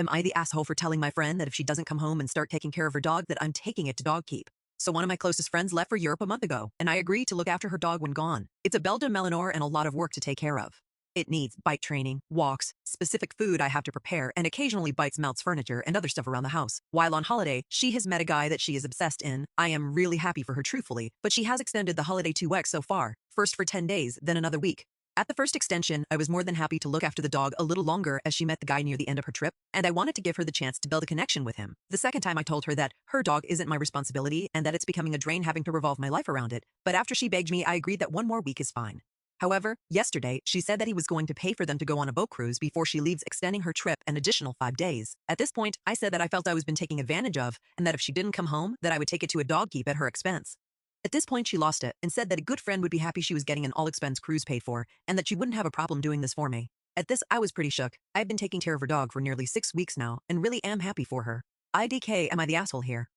Am I the asshole for telling my friend that if she doesn't come home and start taking care of her dog that I'm taking it to dog keep? So one of my closest friends left for Europe a month ago, and I agreed to look after her dog when gone. It's a Belgian Malinois and a lot of work to take care of. It needs bite training, walks, specific food I have to prepare, and occasionally bites melts furniture and other stuff around the house. While on holiday, she has met a guy that she is obsessed in. I am really happy for her truthfully, but she has extended the holiday 2x so far, first for 10 days, then another week. At the first extension, I was more than happy to look after the dog a little longer as she met the guy near the end of her trip, and I wanted to give her the chance to build a connection with him. The second time I told her that her dog isn't my responsibility and that it's becoming a drain having to revolve my life around it, but after she begged me, I agreed that one more week is fine. However, yesterday, she said that he was going to pay for them to go on a boat cruise before she leaves, extending her trip an additional 5 days. At this point, I said that I felt I was being taken advantage of, and that if she didn't come home, that I would take it to a dog keep at her expense. At this point, she lost it and said that a good friend would be happy she was getting an all-expense cruise paid for, and that she wouldn't have a problem doing this for me. At this, I was pretty shook. I've been taking care of her dog for nearly 6 weeks now, and really am happy for her. IDK, am I the asshole here?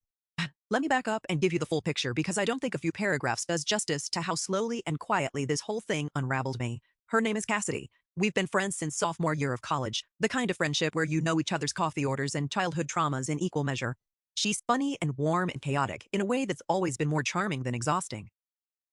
Let me back up and give you the full picture because I don't think a few paragraphs does justice to how slowly and quietly this whole thing unraveled me. Her name is Cassidy. We've been friends since sophomore year of college, the kind of friendship where you know each other's coffee orders and childhood traumas in equal measure. She's funny and warm and chaotic in a way that's always been more charming than exhausting.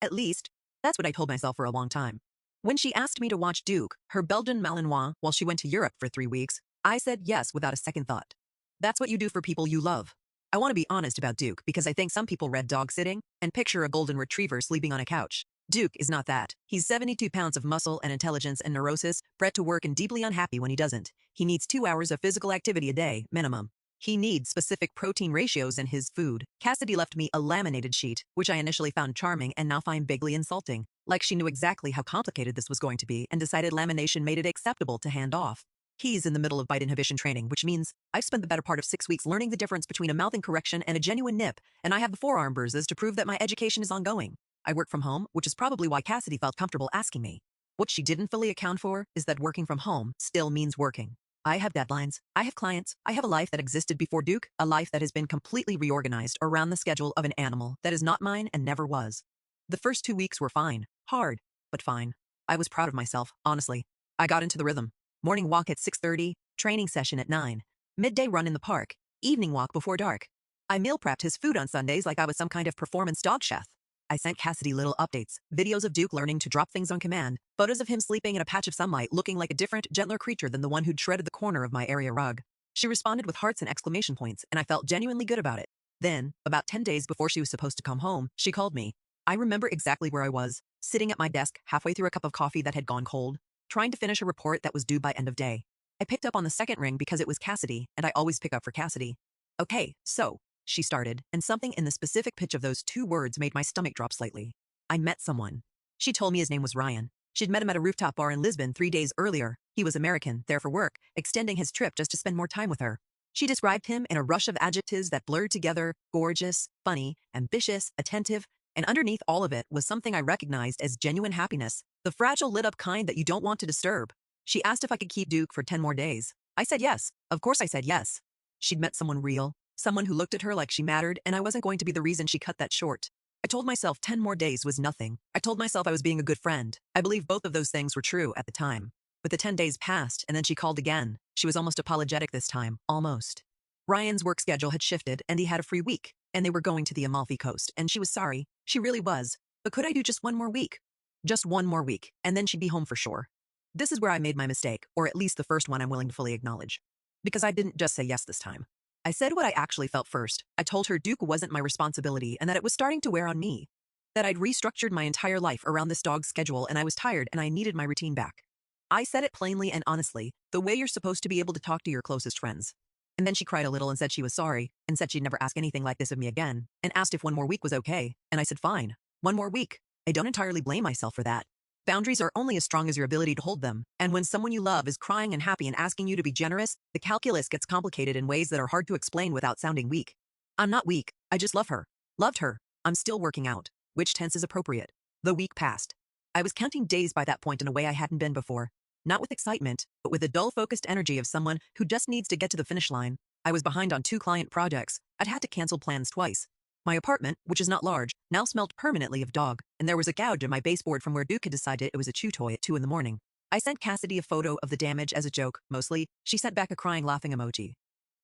At least, that's what I told myself for a long time. When she asked me to watch Duke, her Belgian Malinois, while she went to Europe for 3 weeks, I said yes without a second thought. That's what you do for people you love. I want to be honest about Duke because I think some people read dog sitting and picture a golden retriever sleeping on a couch. Duke is not that. He's 72 pounds of muscle and intelligence and neurosis, bred to work and deeply unhappy when he doesn't. He needs 2 hours of physical activity a day, minimum. He needs specific protein ratios in his food. Cassidy left me a laminated sheet, which I initially found charming and now find bigly insulting. Like she knew exactly how complicated this was going to be and decided lamination made it acceptable to hand off. He's in the middle of bite inhibition training, which means I've spent the better part of 6 weeks learning the difference between a mouthing correction and a genuine nip, and I have the forearm bruises to prove that my education is ongoing. I work from home, which is probably why Cassidy felt comfortable asking me. What she didn't fully account for is that working from home still means working. I have deadlines, I have clients, I have a life that existed before Duke, a life that has been completely reorganized around the schedule of an animal that is not mine and never was. The first 2 weeks were fine, hard, but fine. I was proud of myself, honestly. I got into the rhythm. Morning walk at 6:30, training session at 9, midday run in the park, evening walk before dark. I meal prepped his food on Sundays like I was some kind of performance dog chef. I sent Cassidy little updates, videos of Duke learning to drop things on command, photos of him sleeping in a patch of sunlight looking like a different, gentler creature than the one who'd shredded the corner of my area rug. She responded with hearts and exclamation points, and I felt genuinely good about it. Then, about 10 days before she was supposed to come home, she called me. I remember exactly where I was, sitting at my desk halfway through a cup of coffee that had gone cold, trying to finish a report that was due by end of day. I picked up on the second ring because it was Cassidy, and I always pick up for Cassidy. Okay, so, she started, and something in the specific pitch of those 2 words made my stomach drop slightly. I met someone. She told me his name was Ryan. She'd met him at a rooftop bar in Lisbon 3 days earlier. He was American, there for work, extending his trip just to spend more time with her. She described him in a rush of adjectives that blurred together: gorgeous, funny, ambitious, attentive, and underneath all of it was something I recognized as genuine happiness, the fragile lit-up kind that you don't want to disturb. She asked if I could keep Duke for 10 more days. I said yes. Of course I said yes. She'd met someone real, someone who looked at her like she mattered, and I wasn't going to be the reason she cut that short. I told myself 10 more days was nothing. I told myself I was being a good friend. I believe both of those things were true at the time. But the 10 days passed, and then she called again. She was almost apologetic this time. Almost. Ryan's work schedule had shifted, and he had a free week, and they were going to the Amalfi Coast, and she was sorry. She really was. But could I do just one more week? Just one more week, and then she'd be home for sure. This is where I made my mistake, or at least the first one I'm willing to fully acknowledge. Because I didn't just say yes this time. I said what I actually felt first. I told her Duke wasn't my responsibility and that it was starting to wear on me. That I'd restructured my entire life around this dog's schedule and I was tired and I needed my routine back. I said it plainly and honestly, the way you're supposed to be able to talk to your closest friends. And then she cried a little and said she was sorry, and said she'd never ask anything like this of me again, and asked if one more week was okay, and I said fine. 1 more week. I don't entirely blame myself for that. Boundaries are only as strong as your ability to hold them, and when someone you love is crying and happy and asking you to be generous, the calculus gets complicated in ways that are hard to explain without sounding weak. I'm not weak, I just love her. Loved her. I'm still working out. Which tense is appropriate? The week passed. I was counting days by that point in a way I hadn't been before. Not with excitement, but with the dull focused energy of someone who just needs to get to the finish line. I was behind on 2 client projects. I'd had to cancel plans twice. My apartment, which is not large, now smelled permanently of dog, and there was a gouge in my baseboard from where Duke had decided it was a chew toy at 2 in the morning. I sent Cassidy a photo of the damage as a joke, mostly. She sent back a crying laughing emoji.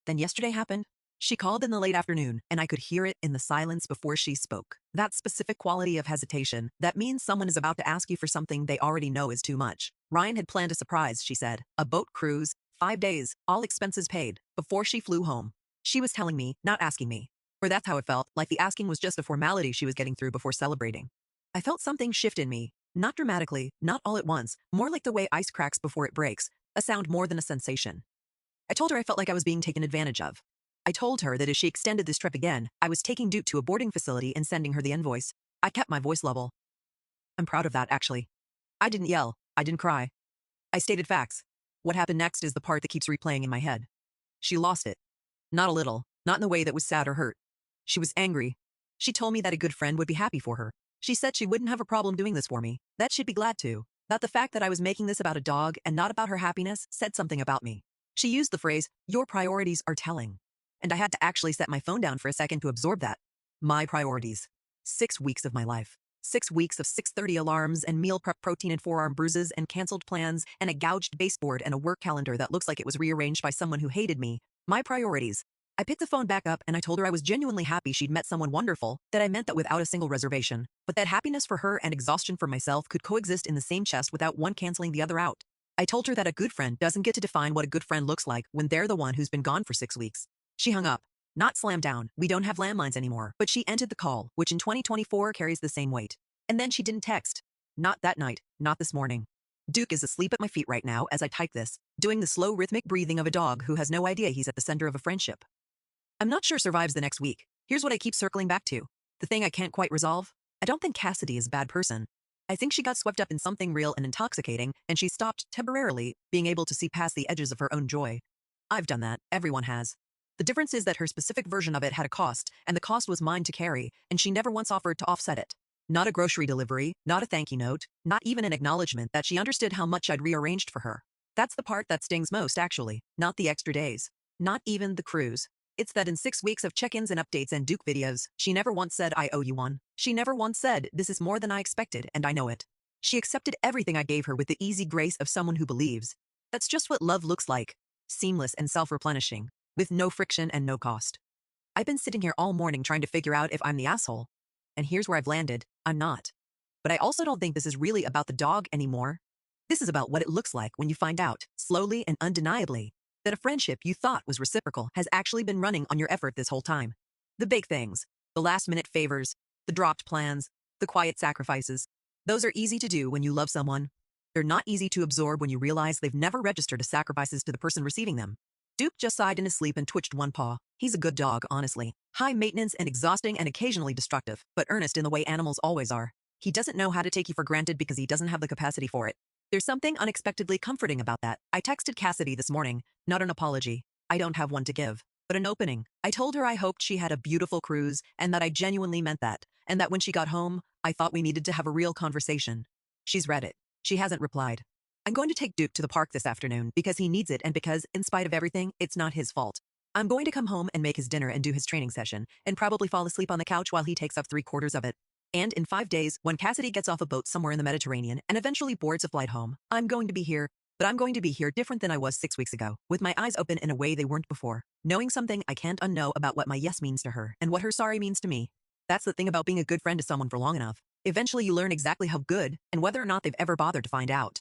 Then yesterday happened. She called in the late afternoon, and I could hear it in the silence before she spoke. That specific quality of hesitation, that means someone is about to ask you for something they already know is too much. Ryan had planned a surprise, she said. A boat cruise, 5 days, all expenses paid, before she flew home. She was telling me, not asking me. Or that's how it felt, like the asking was just a formality she was getting through before celebrating. I felt something shift in me. Not dramatically, not all at once, more like the way ice cracks before it breaks, a sound more than a sensation. I told her I felt like I was being taken advantage of. I told her that if she extended this trip again, I was taking Duke to a boarding facility and sending her the invoice. I kept my voice level. I'm proud of that, actually. I didn't yell. I didn't cry. I stated facts. What happened next is the part that keeps replaying in my head. She lost it. Not a little, not in a way that was sad or hurt. She was angry. She told me that a good friend would be happy for her. She said she wouldn't have a problem doing this for me, that she'd be glad to. That the fact that I was making this about a dog and not about her happiness said something about me. She used the phrase, "Your priorities are telling." And I had to actually set my phone down for a second to absorb that. My priorities. 6 weeks of my life. 6 weeks of 6:30 alarms and meal prep protein and forearm bruises and canceled plans and a gouged baseboard and a work calendar that looks like it was rearranged by someone who hated me. My priorities. I picked the phone back up and I told her I was genuinely happy she'd met someone wonderful, that I meant that without a single reservation, but that happiness for her and exhaustion for myself could coexist in the same chest without one canceling the other out. I told her that a good friend doesn't get to define what a good friend looks like when they're the one who's been gone for 6 weeks. She hung up. Not slammed down, we don't have landlines anymore, but she ended the call, which in 2024 carries the same weight. And then she didn't text. Not that night, not this morning. Duke is asleep at my feet right now as I type this, doing the slow rhythmic breathing of a dog who has no idea he's at the center of a friendship. I'm not sure survives the next week. Here's what I keep circling back to. The thing I can't quite resolve. I don't think Cassidy is a bad person. I think she got swept up in something real and intoxicating, and she stopped, temporarily, being able to see past the edges of her own joy. I've done that. Everyone has. The difference is that her specific version of it had a cost, and the cost was mine to carry, and she never once offered to offset it. Not a grocery delivery, not a thank you note, not even an acknowledgement that she understood how much I'd rearranged for her. That's the part that stings most, actually. Not the extra days. Not even the cruise. It's that in 6 weeks of check-ins and updates and Duke videos, she never once said I owe you one. She never once said, this is more than I expected, and I know it. She accepted everything I gave her with the easy grace of someone who believes. That's just what love looks like. Seamless and self-replenishing. With no friction and no cost. I've been sitting here all morning trying to figure out if I'm the asshole. And here's where I've landed. I'm not. But I also don't think this is really about the dog anymore. This is about what it looks like when you find out, slowly and undeniably, that a friendship you thought was reciprocal has actually been running on your effort this whole time. The big things, the last-minute favors, the dropped plans, the quiet sacrifices. Those are easy to do when you love someone. They're not easy to absorb when you realize they've never registered as sacrifices to the person receiving them. Duke just sighed in his sleep and twitched one paw. He's a good dog, honestly. High maintenance and exhausting and occasionally destructive, but earnest in the way animals always are. He doesn't know how to take you for granted because he doesn't have the capacity for it. There's something unexpectedly comforting about that. I texted Cassidy this morning, not an apology. I don't have one to give, but an opening. I told her I hoped she had a beautiful cruise and that I genuinely meant that, and that when she got home, I thought we needed to have a real conversation. She's read it. She hasn't replied. I'm going to take Duke to the park this afternoon because he needs it and because, in spite of everything, it's not his fault. I'm going to come home and make his dinner and do his training session, and probably fall asleep on the couch while he takes up 3/4 of it. And in 5 days, when Cassidy gets off a boat somewhere in the Mediterranean and eventually boards a flight home, I'm going to be here, but I'm going to be here different than I was 6 weeks ago, with my eyes open in a way they weren't before, knowing something I can't unknow about what my yes means to her and what her sorry means to me. That's the thing about being a good friend to someone for long enough. Eventually you learn exactly how good and whether or not they've ever bothered to find out.